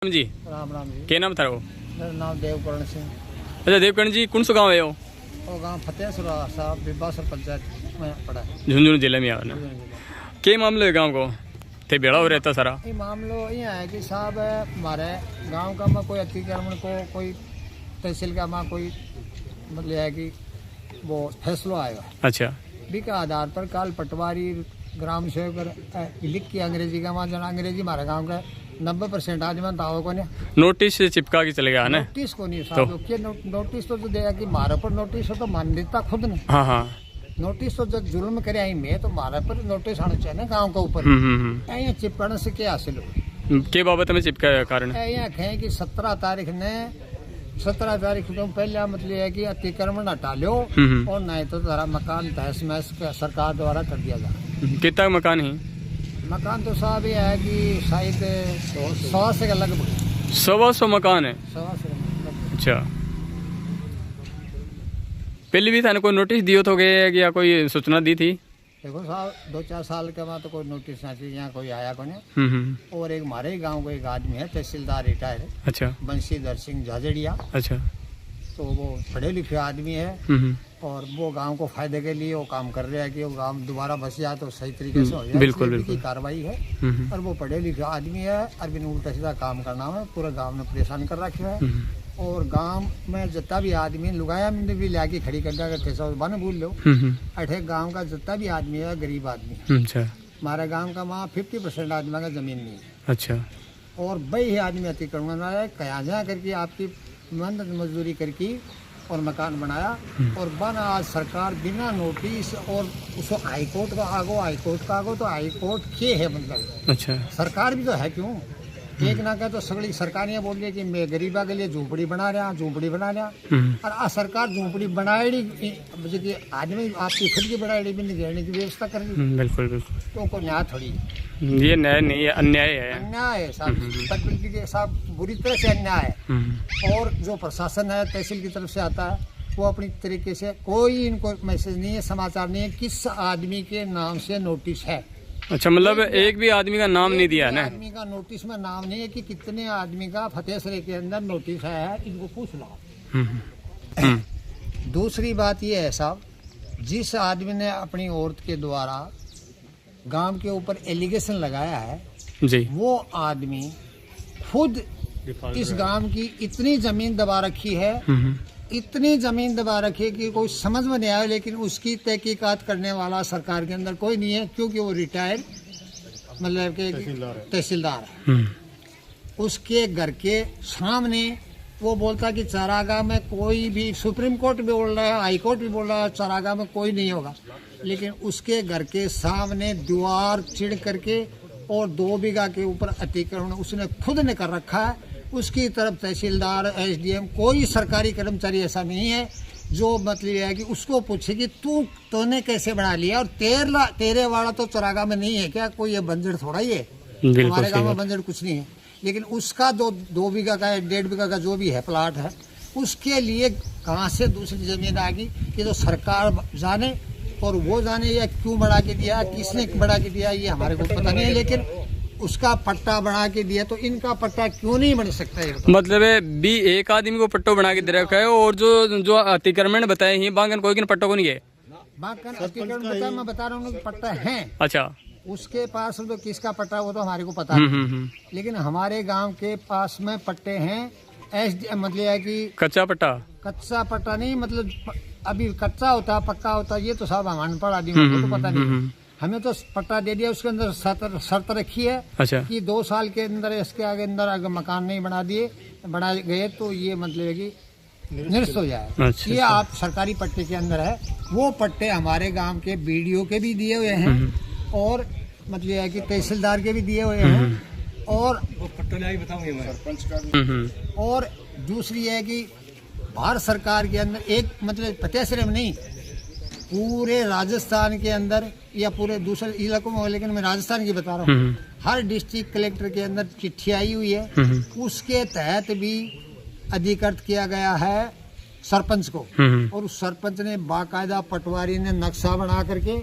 जी राम राम जी। क्या नाम था वो? मेरा नाम देवकरण सिंह। अच्छा देवकरण जी, कौन सा गाँव है वो? और गांव फतेहसर साहब बिब्बासर पंचायत में पड़ा है। झुंझुनू जिले में आना। क्या मामला है गाँव को? थे बेड़ा हो रहता सारा। ये मामलो ये है कि साहब हमारे गांव का में कोई अतिक्रमण को कोई तहसील का में कोई मतलब है कि वो फैसला आएगा। अच्छा बी के आधार पर काल पटवारी ग्राम सेवक लिख के अंग्रेजी का माँ जना अंग्रेजी हमारे गाँव का 90% आदमी दावा को नहीं नोटिस चिपका के चले गया ना? नोटिस को नहीं साहब तो नोटिस तो देगा कि हमारे पर नोटिस हो तो मान देता खुद ने। हाँ हाँ। नोटिस तो जब जुल्म करे आई मैं तो हमारे पर नोटिस आना चाहिए ना गांव के ऊपर। यहाँ चिपकने से क्या हासिल हो? के बाबत में चिपका कारण? यहाँ कहें कि 17 तारीख तो पहले मतलब है कि अतिक्रमण हटा लो और नहीं तो जरा मकान तहस महस सरकार द्वारा कर दिया जाए। कितना मकान है? मकान तो साहब ये है कि शायद 100 से लगभग 100 मकान है। 100 से लगभग। अच्छा, पहले भी था ना कोई नोटिस दियो तो गए या कोई सूचना दी थी? देखो साहब 2-4 साल के बाद तो कोई नोटिस ना चाहिए, यहाँ कोई आया को नहीं। और एक हमारे ही गाँव को एक आदमी है तहसीलदार रिटायर है। अच्छा। बंशीधर सिंह झाझड़िया। अच्छा। तो वो पढ़े लिखे आदमी है और वो गांव को फायदे के लिए वो काम कर रहे हैं कि वो गांव दोबारा बस जाए तो सही तरीके से हो जाए। बिल्कुल बिल्कुल की कार्रवाई है। और वो पढ़े लिखे आदमी है और बिन उल्टा सीधा काम करना है, पूरे गांव ने परेशान कर रखे है। और गांव में जितना भी आदमी लुगाया में भी लाके खड़ी कर दिया कैसा बन भूल लो। अठे गांव का जितना भी आदमी है गरीब आदमी। अच्छा। हमारे गांव का वहाँ 50% आदमी का जमीन नहीं है। अच्छा। और वही आदमी अतिक्रमण कया जा करके आपकी मेहनत मजदूरी करके और मकान बनाया और बन आज सरकार बिना नोटिस और उसको हाईकोर्ट का आगो तो हाईकोर्ट के है मतलब। अच्छा। सरकार भी तो है क्यों एक ना कहे तो सगड़ी सरकार ये बोल रही है कि मैं गरीबा के लिए झूंपड़ी बना रहा और आज सरकार झूंपड़ी बनाएगी कि आदमी आपकी खुद की बनाएगी भी नहीं रहने की व्यवस्था कर रही। बिल्कुल बिल्कुल। तो को न्याय थोड़ी ये न्याय नहीं है, अन्याय है। अन्याय है साहब, के साहब बुरी तरह से अन्याय है। और जो प्रशासन है तहसील की तरफ से आता है वो अपनी तरीके से कोई इनको मैसेज नहीं है, समाचार नहीं है किस आदमी के नाम से नोटिस है। अच्छा, मतलब एक भी आदमी का नाम नहीं दिया ना? आदमी का नोटिस में नाम नहीं है कि कितने आदमी का फतेहसर के अंदर नोटिस है, इनको पूछ लो। दूसरी बात ये है साहब, जिस आदमी ने अपनी औरत के द्वारा गांव के ऊपर एलिगेशन लगाया है जी, वो आदमी खुद इस गांव की इतनी जमीन दबा रखी है, इतनी जमीन दबा रखी कि कोई समझ में नहीं आया, लेकिन उसकी तहकीकात करने वाला सरकार के अंदर कोई नहीं है क्योंकि वो रिटायर्ड मतलब के तहसीलदार है। उसके घर के सामने वो बोलता कि चारागाह में कोई भी, सुप्रीम कोर्ट भी बोल रहा है, हाई कोर्ट भी बोल रहा है चारागाह में कोई नहीं होगा, लेकिन उसके घर के सामने दीवार चिड़ करके और 2 बीघा के ऊपर अतिक्रमण उसने खुद ने कर रखा है। उसकी तरफ तहसीलदार SDM कोई सरकारी कर्मचारी ऐसा नहीं है जो मतलब है कि उसको पूछे कि तूने कैसे बना लिया और तेरे वाला तो चारागाह में नहीं है क्या? कोई ये बंजर थोड़ा ही है, हमारे गाँव में बंजर कुछ नहीं है। लेकिन उसका जो 2 बीघा का 1.5 बीघा का जो भी है प्लाट है उसके लिए कहाँ से दूसरी जमीन आ गई कि तो सरकार जाने और वो जाने या क्यों बढ़ा के दिया, किसने बढ़ा के दिया, ये हमारे को पता नहीं है। लेकिन उसका पट्टा बना के दिया तो इनका पट्टा क्यों नहीं बन सकता है? मतलब है भी एक आदमी को पट्टो बना के दे रखा है और जो अतिक्रमण बताए हैं बांगन कोई पट्टो को नहीं है। बांगन अतिक्रमण बताया, मैं बता रहा हूँ पट्टा है। अच्छा, उसके पास तो किसका पट्टा वो तो हमारे को पता नहीं, लेकिन हमारे गांव के पास में पट्टे हैं मतलब है कि कच्चा पट्टा नहीं, मतलब अभी कच्चा होता पक्का होता ये तो सब अनपढ़ आदमी को तो पता नहीं। हमें तो पट्टा दे दिया, उसके अंदर शर्त रखी है। अच्छा। कि 2 साल के अंदर इसके आगे अंदर अगर मकान नहीं बना गए तो ये मतलब है कि निरस्त हो जाए। अच्छा, ये आप सरकारी पट्टे के अंदर है। वो पट्टे हमारे गांव के BDO के भी दिए हुए हैं और मतलब है कि तहसीलदार के भी दिए हुए हैं और सरपंच का भी। और दूसरी है कि भारत सरकार के अंदर एक मतलब फतेहसर में नहीं पूरे राजस्थान के अंदर या पूरे दूसरे इलाकों में, लेकिन मैं राजस्थान की बता रहा हूँ, हर डिस्ट्रिक्ट कलेक्टर के अंदर चिट्ठी आई हुई है। उसके तहत भी अधिकृत किया गया है सरपंच को और उस सरपंच ने बाकायदा पटवारी ने नक्शा बना करके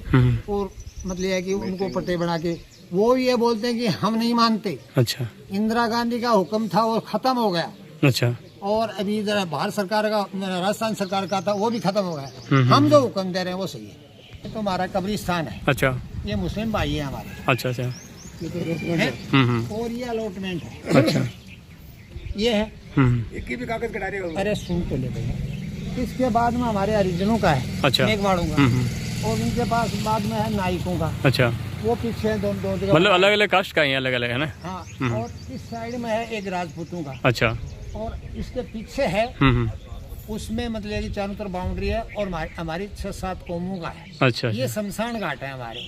और मतलब है कि उनको पट्टे बना के वो ये बोलते हैं कि हम नहीं मानते। अच्छा इंदिरा गांधी का हुक्म था वो खत्म हो गया, अच्छा और अभी इधर भारत सरकार का, राजस्थान सरकार का था वो भी खत्म हो गया। हम जो हुक्म दे रहे हैं वो सही है। ये तो हमारा कब्रिस्तान है, अच्छा ये मुस्लिम भाई है हमारे, अच्छा अच्छा है? और ये अलॉटमेंट है, अच्छा ये है। हम्म भी कागज कटा रहे, अरे सुन तो ले भैया। इसके बाद में हमारे हरिजनों का है, अच्छा मेघवाड़ों का, और उनके पास बाद में है नाइकों का। अच्छा वो पीछे है दो जगह, मतलब अलग अलग कास्ट का ही अलग अलग है ना। हाँ, और इस साइड में है एक राजपूतों का, अच्छा और इसके पीछे है उसमें मतलब कि चारों तरफ बाउंड्री है, और हमारी 6-7 कौमों का है। अच्छा ये शमशान घाट है हमारे।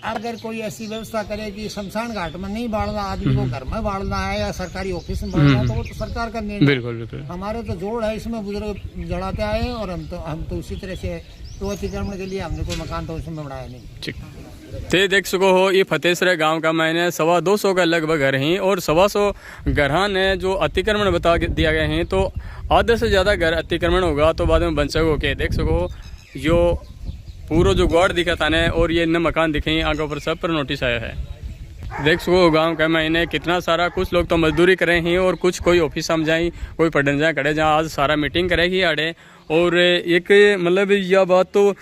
अगर कोई ऐसी व्यवस्था करे कि शमशान घाट में नहीं बाढ़ना, आदमी को घर में बाढ़ना है या सरकारी ऑफिस में बाढ़ना है, तो वो तो सरकार का निर्णय। बिल्कुल बिल्कुल। हमारे तो जोड़ है इसमें, बुजुर्ग जड़ाते आए हैं, और हम तो उसी तरह से तो अतिक्रमण के लिए हमने कोई मकान तो उसमें बनाया नहीं। ठीक। ते देख सको हो ये फतेहसर गांव का मैंने 225 का लगभग घर हैं, और 125 घर ने जो अतिक्रमण बता दिया गए हैं, तो आधे से ज़्यादा घर अतिक्रमण होगा तो बाद में बन सको के देख सको जो पूरा जो गौड़ दिखा था ने, और ये न मकान दिखे आगे पर सब पर नोटिस आया है। देख सको गांव का मैंने कितना सारा, कुछ लोग तो मजदूरी करे हैं और कुछ कोई ऑफिस में जाए, कोई पढ़ने जाए खड़े जहाँ आज सारा मीटिंग करेगी आड़े। और एक मतलब यह बात तो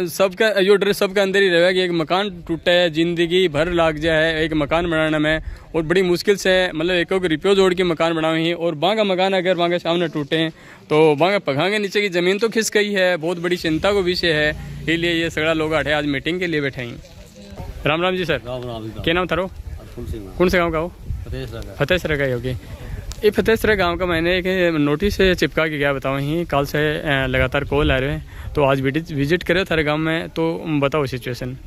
सबका यो ड्रेस सबके अंदर ही रहेगा कि एक मकान टूटा है, जिंदगी भर लाग जाए एक मकान बनाने में, और बड़ी मुश्किल से मतलब एक रिप्यो जोड़ के मकान बनाए हैं। और वहाँ का मकान अगर वहाँ के सामने टूटे हैं तो वहाँ पघा के नीचे की ज़मीन तो खिसक गई है, बहुत बड़ी चिंता को विषय है। इसलिए ये सगड़ा लोग आठे आज मीटिंग के लिए बैठे हैं। राम राम जी सर। राम राम जी। क्या नाम था? कौन से गाँव का हो? फतेहसर का ही होगी। ये फतेहसर गांव का मैंने एक नोटिस चिपका के गया बताओ ही, कल से लगातार कॉल आ रहे हैं, तो आज विजिट करे थारे गांव में, तो बताओ सिचुएशन।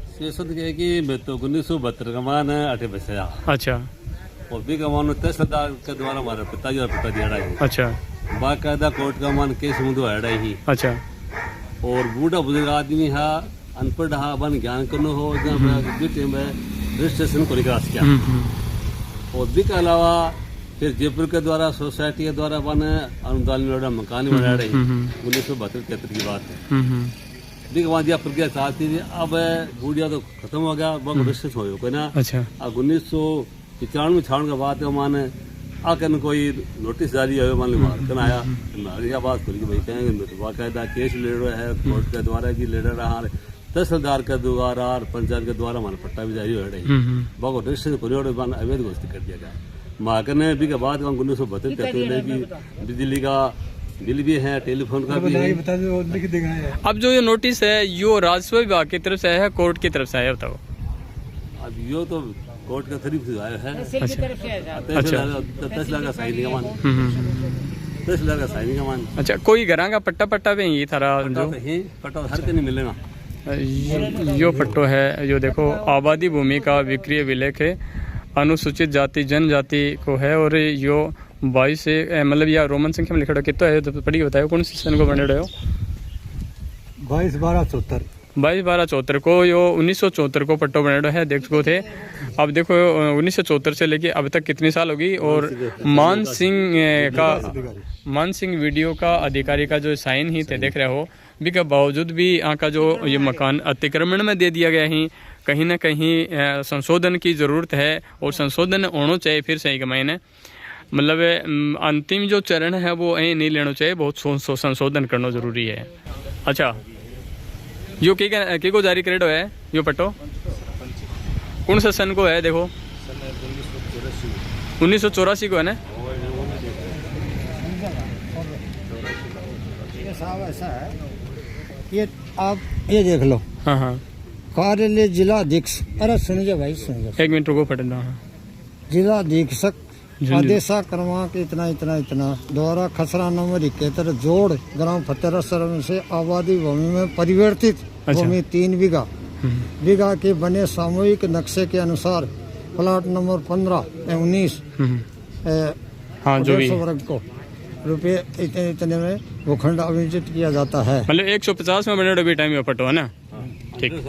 सिचुएशन ये है कि मैं तो 1972 का मान है 8 बच्चा। अच्छा। और भी का मान तहसीलदार के द्वारा हमारे पिताजी और पिताजी हड़ा है। अच्छा। बाकायदा कोर्ट का मान केस मुद्दो हड़ा ही। अच्छा। और बूढ़ा बुजुर्ग आदमी है, अनपढ़ है, अपन ज्ञान करना हो रजिस्ट्रेशन को निकास किया। और भी के अलावा फिर जयपुर के द्वारा सोसाइटी के द्वारा बने अनुदान में मकान बना रही 1972-73 की बात है। देखिए वहाँ जहाँ प्रक्रिया चाहती थी, अब बूढ़िया तो खत्म हो गया, बहुत रजिस्ट्रेशन हो गया ना। अच्छा। अब 1995-96 के बाद माने आकर कोई नोटिस जारी हुआ, मान लो मार्कन आया, हमारी बात खुल के भाई कहेंगे तो बाकायदा केस ले रहा है कोर्ट के द्वारा की ले रहा है, तहसीलदार के द्वारा और पंचायत के द्वारा हमारा पट्टा भी जारी हो रही है। बहुत रजिस्ट्रेशन को अवैध घोषित कर दिया गया। मार्कन ने भी के बाद 1972 की बिजली का बिल भी है, टेलीफोन का भी है। अब जो ये नोटिस है यो राजस्व विभाग की तरफ से है, कोर्ट की तरफ से है, बताओ। अब यो तो कोर्ट का तरफ से आया है। तहसीलदार का साइन का मान, तहसीलदार का साइन का मान। अच्छा, कोई घरा का पट्टा पे ये थारा जो पट्टा हर के नहीं मिलेगा। यो पट्टो है, यो देखो आबादी भूमि का विक्रय विलेख है, अनुसूचित जाति जनजाति को है, और यो 22 से मतलब या रोमन संख्या में लिखा कितना है तो पढ़ी बताओ कौन सी सन को बने रहे हो? 22-12-74 को यो 1974 को पट्टो बने है देख सको थे। अब देखो 1974 से लेके अब तक कितनी साल होगी। और मान सिंह वीडियो का अधिकारी का जो साइन ही थे देख रहे हो, भी के बावजूद भी यहाँ का जो ये मकान अतिक्रमण में दे दिया गया है, कहीं ना कहीं संशोधन की ज़रूरत है, और संशोधन होना चाहिए फिर सही के मायने मतलब अंतिम जो चरण है वो यहीं नहीं लेना चाहिए, बहुत संशोधन करना जरूरी है। अच्छा, यो की को जारी करेडो है यो पट्टो कौन सा सन को है? देखो 1984 को है ना। ऐसा है ये, आप ये देख लो। हाँ हाँ, कार्यालय जिला अधीक्षक, अरे सुनिए भाई सुनिए, एक मिनट रुको पढ़ना। जिला अधीक्षक आदेशा क्रमांक इतना इतना इतना द्वारा खसरा नंबर 71 जोड़ ग्राम फतेहसर से आबादी भूमि में परिवर्तित भूमि 3 बीघा के बने सामूहिक नक्शे के अनुसार प्लाट नंबर 15 या 19 वर्ग को रुपये इतने में भूखंड आवंटित किया जाता है। मतलब 150 में बने भी टाइम पट्टो है ना। ठीक है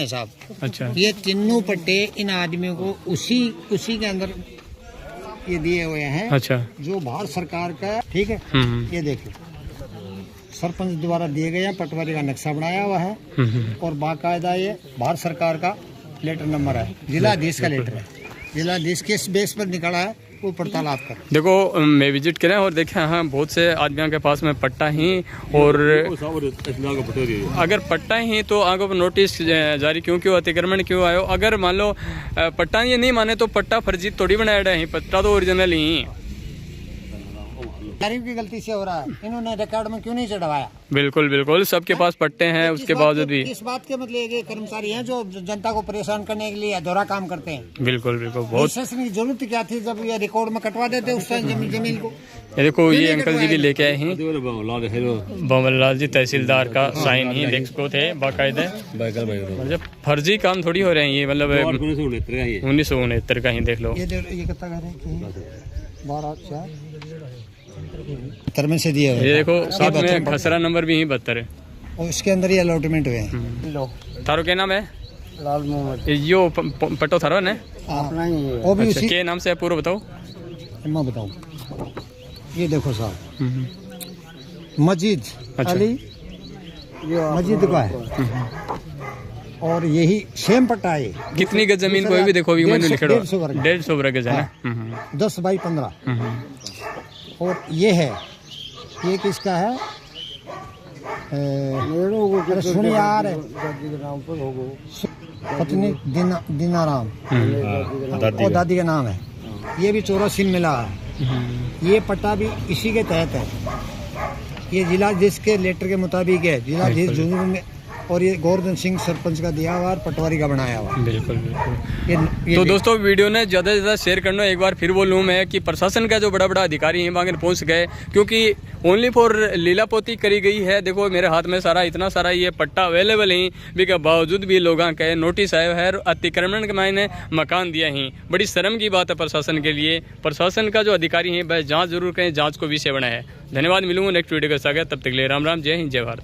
साहब। अच्छा, ये तीनों पट्टे इन आदमियों को उसी के अंदर ये दिए हुए हैं। अच्छा, जो भारत सरकार का, ठीक है। ये देखिए सरपंच द्वारा दिए गए पटवारी का नक्शा बनाया हुआ है, और बाकायदा ये भारत सरकार का लेटर नंबर है, जिलाधीश का लेटर है, जिलाधीश किस बेस पर निकला है वो पड़ताल आप कर। देखो मैं विजिट करें और देखें हाँ बहुत से आदमियों के पास में पट्टा ही, और अगर पट्टा ही तो आगे पर नोटिस जारी क्यों अतिक्रमण क्यों आयो। अगर मान लो पट्टा ये नहीं माने तो पट्टा फर्जी थोड़ी बनाया है, पट्टा तो ओरिजिनल ही तारीफ की गलती से हो रहा है, इन्होंने रिकॉर्ड में क्यों नहीं चढ़वाया। बिल्कुल बिल्कुल, सबके पास पट्टे हैं, उसके बावजूद भी इस बात के मतलब ये कर्मचारी हैं जो जनता को परेशान करने के लिए अधूरा काम करते हैं। बिल्कुल बिल्कुल, बहुत की जरूरत क्या थी जब ये रिकॉर्ड में कटवा देते उस टाइम जमीन को। ये देखो ये अंकल जी भी लेके आए हैं, बमनलाल जी तहसीलदार का साइन ही देख सको थे बाकायदे। मतलब फर्जी काम थोड़ी हो रहे हैं ये, मतलब 1969 का ही देख लो। ये कितना घर है, 12 में से दिए हुए। ये देखो साथ में खसरा नंबर भी ही 72 है, और इसके अंदर ये अलॉटमेंट हुए हैं। थारो क्या नाम है? लाल मोहम्मद। यो पट्टो थारो ने अपना ही है, वो भी अच्छा, उसी के नाम से पूरा बताओ। मैं बताऊं, ये देखो साहब, मजीद अली मजीद का है, और यही सेम पट्टा है। कितनी गज जमीन कोई भी देखो अभी मैंने लिखा 150 वर्ग गज है ना, 10 बाई 15। और ये है, ये किसका है? सुनिए यार, पत्नी दीनाराम और दादी का नाम है। ये भी 84 मिला है, ये पट्टा भी इसी के तहत है। ये जिलाधीश के लेटर के मुताबिक है, जिलाधीश झुंझुनू में, और ये गोवर्धन सिंह सरपंच का दिया हुआ और पटवारी का बनाया हुआ। बिल्कुल बिल्कुल। तो दोस्तों वीडियो ने ज़्यादा से ज़्यादा शेयर करना। एक बार फिर बोलूँ मैं कि प्रशासन का जो बड़ा बड़ा अधिकारी हैं वहाँ पहुँच गए, क्योंकि ओनली फॉर लीलापोती करी गई है। देखो मेरे हाथ में सारा इतना सारा ये पट्टा अवेलेबल ही भी के बावजूद भी लोगों के नोटिस आए है, अतिक्रमण के मायने मकान दिया ही। बड़ी शर्म की बात है प्रशासन के लिए। प्रशासन का जो अधिकारी हैं वह जाँच जरूर करें, जाँच को विषय बनाए। धन्यवाद, मिलूंगा नेक्स्ट वीडियो के साथ, तब तक के लिए राम राम, जय हिंद, जय भारत।